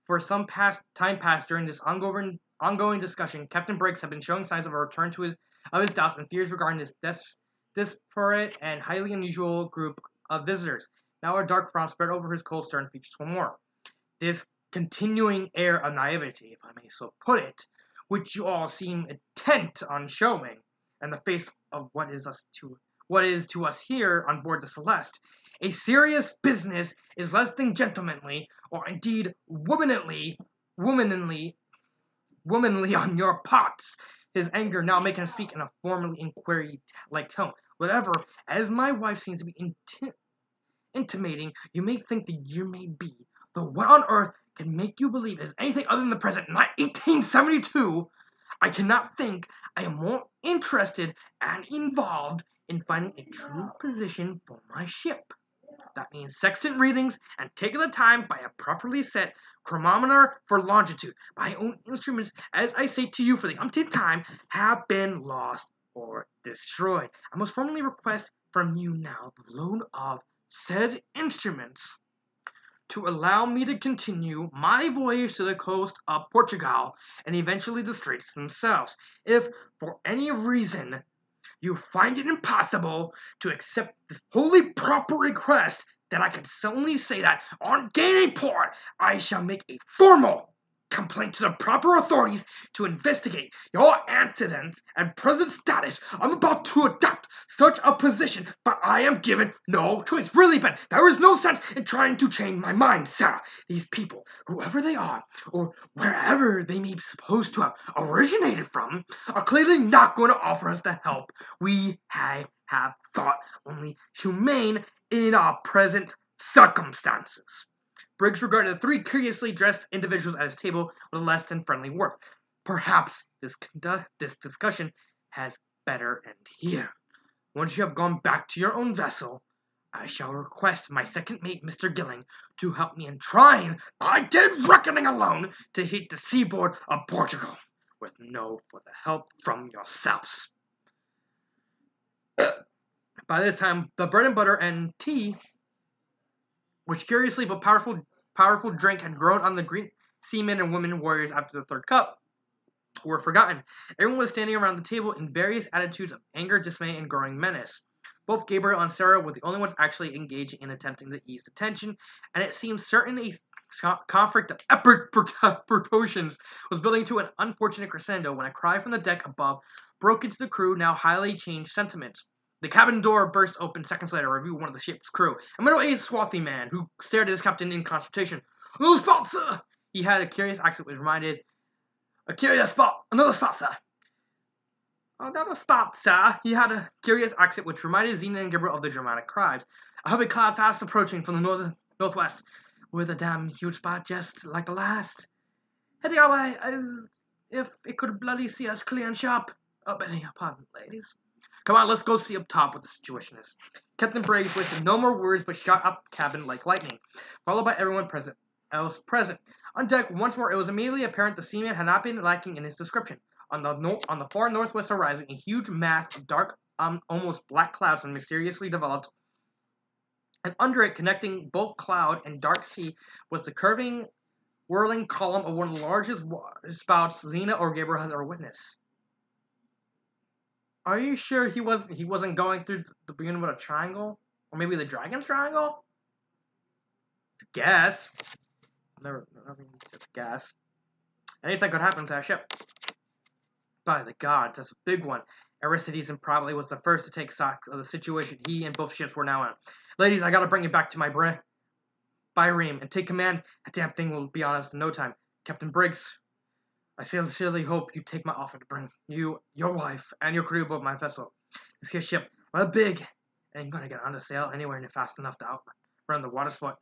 For some time past during this ongoing discussion, Captain Briggs had been showing signs of a return of his doubts and fears regarding this disparate and highly unusual group of visitors. Now a dark frown spread over his cold, stern features one more. This continuing air of naivety, if I may so put it, which you all seem intent on showing, in the face of what is to us here on board the Celeste. A serious business is less than gentlemanly, or indeed womanly on your parts. His anger now making him speak in a formally inquiry-like tone. Whatever, as my wife seems to be intimating, you may think the year may be, though what on earth can make you believe it is anything other than the present 1872? I cannot think I am more interested and involved in finding a true position for my ship. That means sextant readings and taking the time by a properly set chronometer for longitude. My own instruments, as I say to you for the umpteenth time, have been lost or destroyed. I must formally request from you now the loan of said instruments to allow me to continue my voyage to the coast of Portugal and eventually the straits themselves. If, for any reason, you find it impossible to accept this wholly proper request, then I can certainly say that on gaining port, I shall make a formal complaint to the proper authorities to investigate your antecedents and present status. I'm about to adopt such a position, but I am given no choice. Really, Ben, there is no sense in trying to change my mind, Sarah. These people, whoever they are, or wherever they may be supposed to have originated from, are clearly not going to offer us the help we have thought only humane in our present circumstances. Briggs regarded the three curiously dressed individuals at his table with a less than friendly warmth. Perhaps this discussion has better end here. Once you have gone back to your own vessel, I shall request my second mate, Mr. Gilling, to help me in trying, I did reckoning alone, to hit the seaboard of Portugal, with no further help from yourselves. By this time, the bread and butter and tea, which curiously but powerful drink had grown on the Greek seamen and women warriors after the third cup, were forgotten. Everyone was standing around the table in various attitudes of anger, dismay, and growing menace. Both Gabriel and Sarah were the only ones actually engaging in attempting to ease the tension, and it seemed certain a conflict of epic proportions was building to an unfortunate crescendo when a cry from the deck above broke into the crew now highly changed sentiments. The cabin door burst open seconds later, revealing one of the ship's crew, a middle-aged swarthy man who stared at his captain in consternation. "Another spot, sir!" He had a curious accent which reminded... Another spot, sir. Another spot, sir. He had a curious accent which reminded Xena and Gabriel of the dramatic cries. A heavy cloud fast approaching from the northwest, with a damn huge spot just like the last. Heading our way as if it could bloody see us clear and sharp. Begging your pardon, ladies. Come on, let's go see up top what the situation is. Captain Briggs wasted no more words but shot up the cabin like lightning, followed by everyone else present. On deck, once more, it was immediately apparent the seaman had not been lacking in his description. On the far northwest horizon, a huge mass of dark, almost black clouds had mysteriously developed, and under it, connecting both cloud and dark sea, was the curving, whirling column of one of the largest spouts Xena or Gabriel has ever witnessed. Are you sure he wasn't going through the beginning with a triangle? Or maybe the dragon's triangle? Guess. Just guess. Anything could happen to that ship. By the gods, that's a big one. Aristides probably was the first to take stock of the situation he and both ships were now in. Ladies, I gotta bring you back to my Byreme and take command. That damn thing will be on us in no time. Captain Briggs, I sincerely hope you take my offer to bring you, your wife, and your crew aboard my vessel. This here ship, rather big, ain't gonna get under sail anywhere near fast enough to outrun the water spot.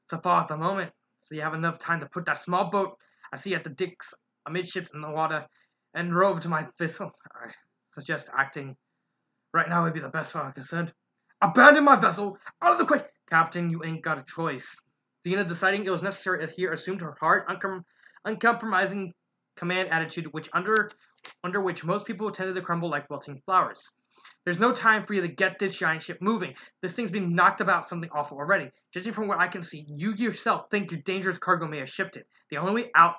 So far at the moment, so you have enough time to put that small boat I see at the decks amidships in the water and row to my vessel. I suggest acting right now would be the best for I'm concerned. Abandon my vessel, out of the question. Captain, you ain't got a choice. Xena, deciding it was necessary to here, assumed her hard, uncompromising command attitude, which under which most people tended to crumble like wilting flowers. There's no time for you to get this giant ship moving. This thing's been knocked about something awful already. Judging from what I can see, you yourself think your dangerous cargo may have shifted. The only way out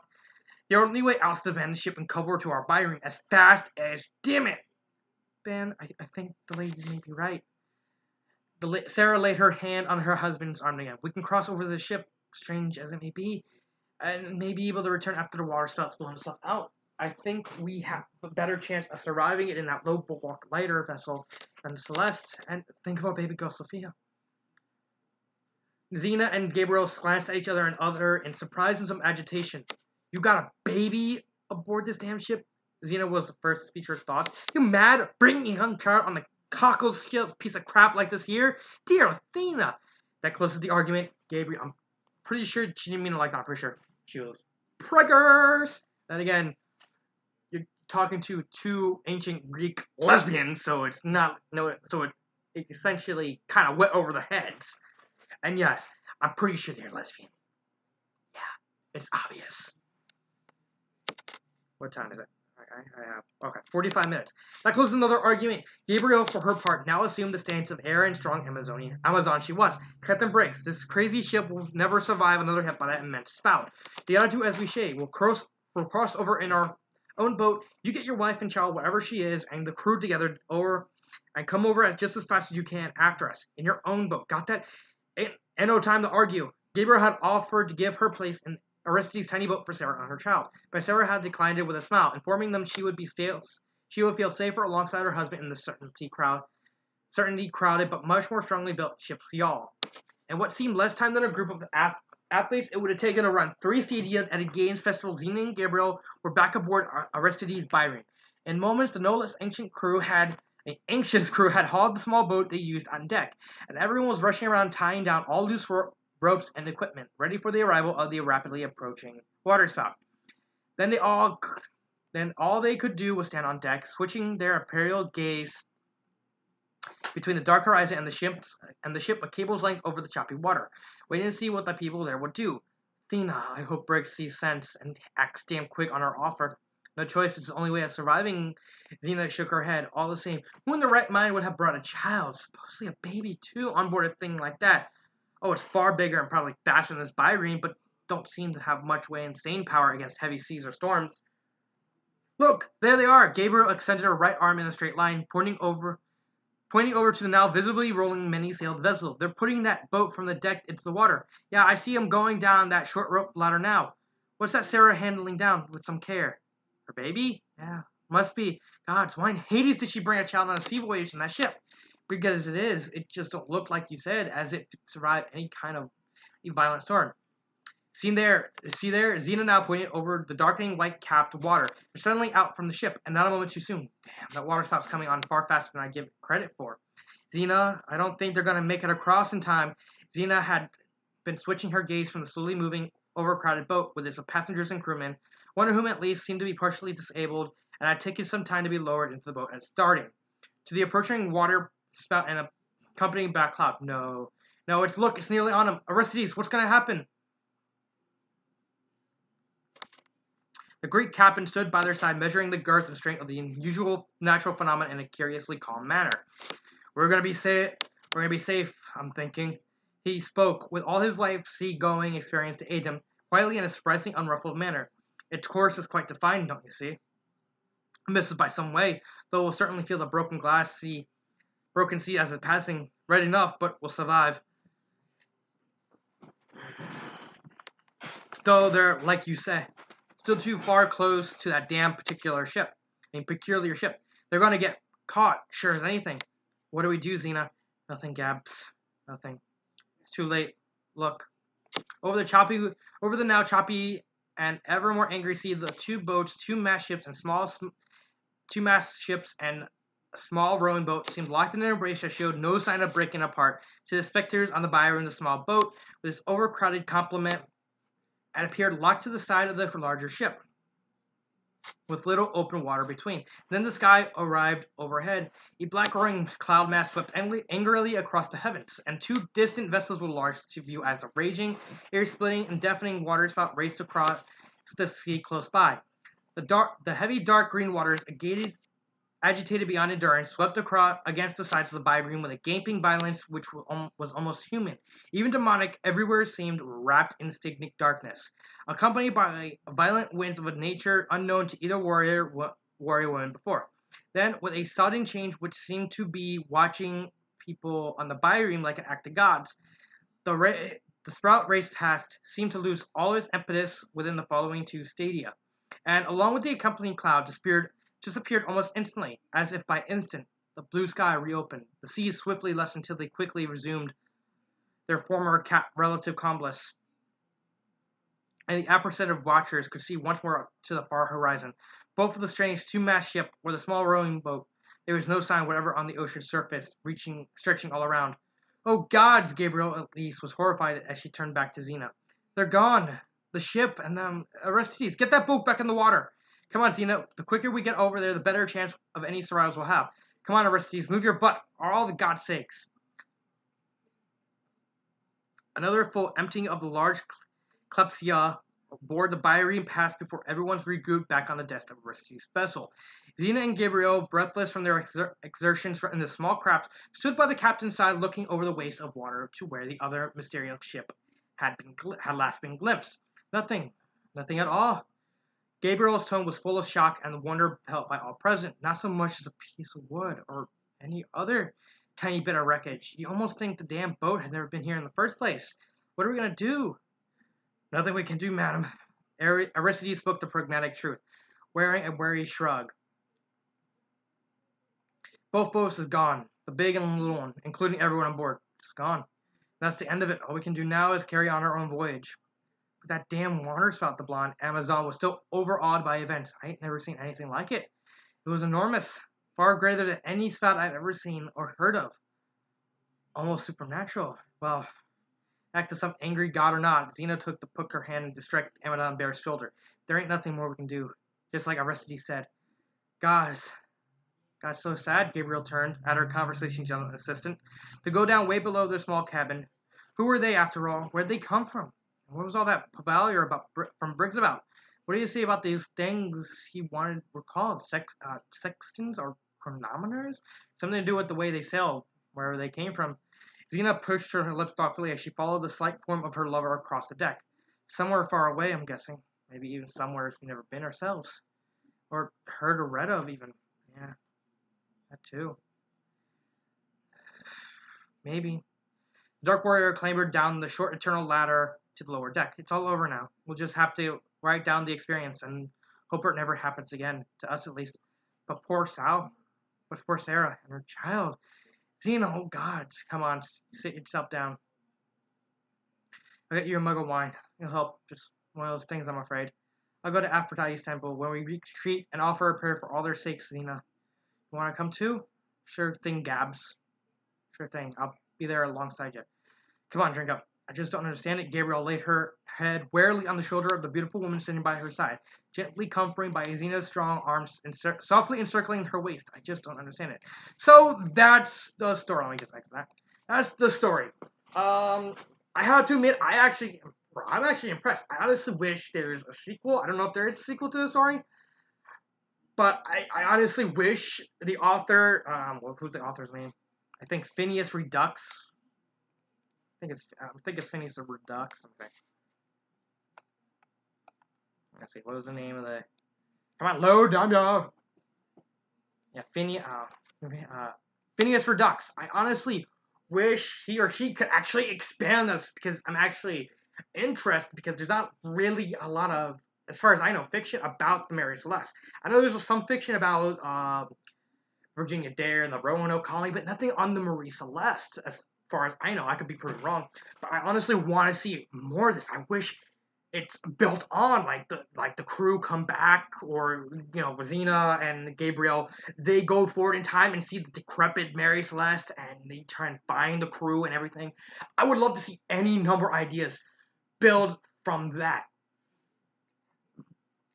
is to abandon the ship and cover to our Byreme as fast as damn it. Ben, I think the lady may be right. Sarah laid her hand on her husband's arm again. We can cross over the ship, strange as it may be, and may be able to return after the water spouts blow himself out. I think we have a better chance of surviving it in that low bulwark lighter vessel than the Celeste. And think about baby girl Sophia. Xena and Gabriel glanced at each other in surprise and some agitation. You got a baby aboard this damn ship? Xena was the first to speak her thoughts. You mad? Bring me young child on the cockle skills piece of crap like this here? Dear Athena! That closes the argument. Gabriel, I'm pretty sure she didn't mean it like that. I'm pretty sure she was preggers. Then again, you're talking to two ancient Greek lesbians, so it's not so it essentially kind of went over the heads. And yes, I'm pretty sure they're lesbian. Yeah, it's obvious. What time is it? I have, okay, 45 minutes. That closes another argument. Gabriel, for her part, now assumed the stance of air and strong Amazon she was. Cut them brakes. This crazy ship will never survive another hit by that immense spout. The other two, as we say, will cross over in our own boat. You get your wife and child, whatever she is, and the crew together over, and come over just as fast as you can after us. In your own boat. Got that? Ain't no time to argue. Gabriel had offered to give her place in Aristides' tiny boat for Sarah and her child, but Sarah had declined it with a smile, informing them she would feel safer alongside her husband in the certainty crowded but much more strongly built ship's yawl. In what seemed less time than a group of athletes it would have taken to run 3 stadia at a games festival, Xena and Gabriel were back aboard Aristides' Byron. In moments, the no less anxious crew had hauled the small boat they used on deck, and everyone was rushing around tying down all loose ropes and equipment, ready for the arrival of the rapidly approaching waterspout. Then all they could do was stand on deck, switching their imperial gaze between the dark horizon and the ship a cable's length over the choppy water, waiting to see what the people there would do. Athena, I hope Briggs sees sense and acts damn quick on our offer. No choice, it's the only way of surviving. Xena shook her head. All the same, who in the right mind would have brought a child, supposedly a baby too, on board a thing like that? Oh, it's far bigger and probably faster than this Byrene, but don't seem to have much way in staying power against heavy seas or storms. Look, there they are. Gabriel extended her right arm in a straight line, pointing over to the now visibly rolling many-sailed vessel. They're putting that boat from the deck into the water. Yeah, I see them going down that short rope ladder now. What's that Sarah handling down with some care? Her baby? Yeah, must be. God, why in Hades did she bring a child on a sea voyage in that ship? Big as it is, it just don't look like you said, as if it survived any kind of violent storm. See there, Xena now pointed over the darkening white-capped water. They're suddenly out from the ship, and not a moment too soon. Damn, that waterspout's coming on far faster than I give it credit for. Xena, I don't think they're going to make it across in time. Xena had been switching her gaze from the slowly moving, overcrowded boat with its passengers and crewmen, one of whom at least seemed to be partially disabled, and had taken some time to be lowered into the boat and starting, to the approaching water spout and accompanying back cloud. No, it's nearly on him. Aristides, what's going to happen? The Greek captain stood by their side, measuring the girth and strength of the unusual natural phenomenon in a curiously calm manner. We're going to be safe, I'm thinking. He spoke, with all his life sea-going experience to aid him, quietly in a surprisingly unruffled manner. Its course is quite defined, don't you see? Misses by some way, though we'll certainly feel the broken sea as it's passing right enough, but we'll survive. Though they're, like you say, still too far close to that damn peculiar ship. They're going to get caught, sure as anything. What do we do, Xena? Nothing, Gabs. Nothing. It's too late. Look. Over the now choppy and ever more angry sea, the two boats, two mast ships and a small rowing boat seemed locked in an embrace that showed no sign of breaking apart. To the spectators on the Byron, the small boat, with its overcrowded complement, and appeared locked to the side of the larger ship, with little open water between. Then the sky arrived overhead. A black roaring cloud mass swept angrily across the heavens, and two distant vessels were large to view as the raging, ear-splitting, and deafening waterspout raced across the sea close by. The heavy dark green waters, agitated beyond endurance, swept across against the sides of the Byron with a gaping violence which was almost human. Even demonic, everywhere seemed wrapped in stygic darkness, accompanied by violent winds of a nature unknown to either warrior woman before. Then, with a sudden change which seemed to be watching people on the bioream like an act of gods. The sprout raced past, seemed to lose all its impetus within the following 2 stadia, and along with the accompanying cloud, disappeared almost instantly, as if by instant. The blue sky reopened. The seas swiftly lessened until they quickly resumed their former relative calmness, and the apprehensive watchers could see once more to the far horizon. Both of the strange 2-mast ship or the small rowing boat, there was no sign whatever on the ocean surface, stretching all around. Oh gods, Gabriel at least was horrified as she turned back to Xena. They're gone. The ship and them. Aristides, get that boat back in the water. Come on, Xena. The quicker we get over there, the better chance of any survivors we'll have. Come on, Aristides, move your butt, for all the God's sakes. Another full emptying of the large klepsia aboard the bioream passed before everyone's regrouped back on the deck of Aristides' vessel. Xena and Gabriel, breathless from their exertions in the small craft, stood by the captain's side looking over the waste of water to where the other mysterious ship had last been glimpsed. Nothing at all. Gabriel's tone was full of shock and wonder felt by all present, not so much as a piece of wood or any other tiny bit of wreckage. You almost think the damn boat had never been here in the first place. What are we going to do? Nothing we can do, madam. Aristides spoke the pragmatic truth, wearing a wary shrug. Both boats is gone, the big and the little one, including everyone on board. Just gone. That's the end of it. All we can do now is carry on our own voyage. But that damn waterspout, the blonde Amazon, was still overawed by events. I ain't never seen anything like it. It was enormous, far greater than any spout I've ever seen or heard of. Almost supernatural. Well, act of some angry god or not, Xena took her hand and distracted Amazon Bear's shoulder. There ain't nothing more we can do. Just like Aristides said. Guys, got so sad, Gabriel turned at her conversation assistant, to go down way below their small cabin. Who were they, after all? Where'd they come from? And what was all that palaver from Briggs about? What do you say about these things he wanted were called? Sextants or chronometers? Something to do with the way they sailed, wherever they came from. Xena pushed her lips thoughtfully as she followed the slight form of her lover across the deck. Somewhere far away, I'm guessing. Maybe even somewhere we've never been ourselves. Or heard or read of, even. Yeah. That too. Maybe. Dark Warrior clambered down the short eternal ladder to the lower deck. It's all over now. We'll just have to write down the experience and hope it never happens again. To us, at least. But poor Sarah and her child. Xena, oh God. Come on, sit yourself down. I'll get you a mug of wine. It'll help. Just one of those things, I'm afraid. I'll go to Aphrodite's temple when we retreat and offer a prayer for all their sakes, Xena. You want to come too? Sure thing, Gabs. Sure thing. I'll be there alongside you. Come on, drink up. I just don't understand it. Gabriel laid her head warily on the shoulder of the beautiful woman sitting by her side, gently comforting by Xena's strong arms softly encircling her waist. I just don't understand it. So that's the story. Let me just exit that. That's the story. I have to admit, I'm actually impressed. I honestly wish there's a sequel. I don't know if there is a sequel to the story, but I honestly wish the author, who's the author's name? I think Phineas Redux. I think it's Phineas Redux. Okay. Let's see. What was the name of the? Come on, load down, y'all. Yeah, Phineas Redux. I honestly wish he or she could actually expand this because I'm actually interested because there's not really a lot of, as far as I know, fiction about the Mary Celeste. I know there's some fiction about Virginia Dare and the Roanoke colony, but nothing on the Marie Celeste. As far as I know, I could be proven wrong, but I honestly want to see more of this. I wish it's built on like the crew come back, or with Xena and Gabriel, they go forward in time and see the decrepit Mary Celeste, and they try and find the crew and everything. I would love to see any number of ideas build from that.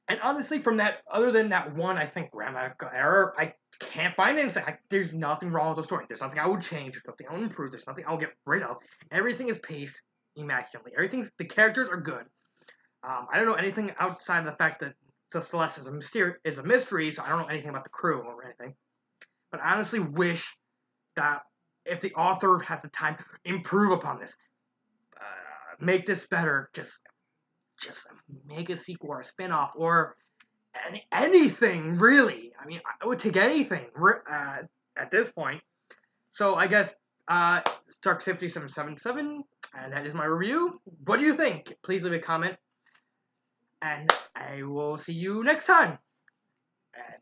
And honestly, from that, other than that one, I think, grammatical error, I can't find anything. There's nothing wrong with the story. There's nothing I would change. There's nothing I would improve. There's nothing I'll get rid of. Everything is paced immaculately. The characters are good. I don't know anything outside of the fact that Celeste is a mystery, so I don't know anything about the crew or anything. But I honestly wish that if the author has the time, improve upon this. Make this better. Just make a sequel or a spin-off or anything, really. I mean, I would take anything at this point. So I guess Stark5777, and that is my review. What do you think? Please leave a comment, and I will see you next time. And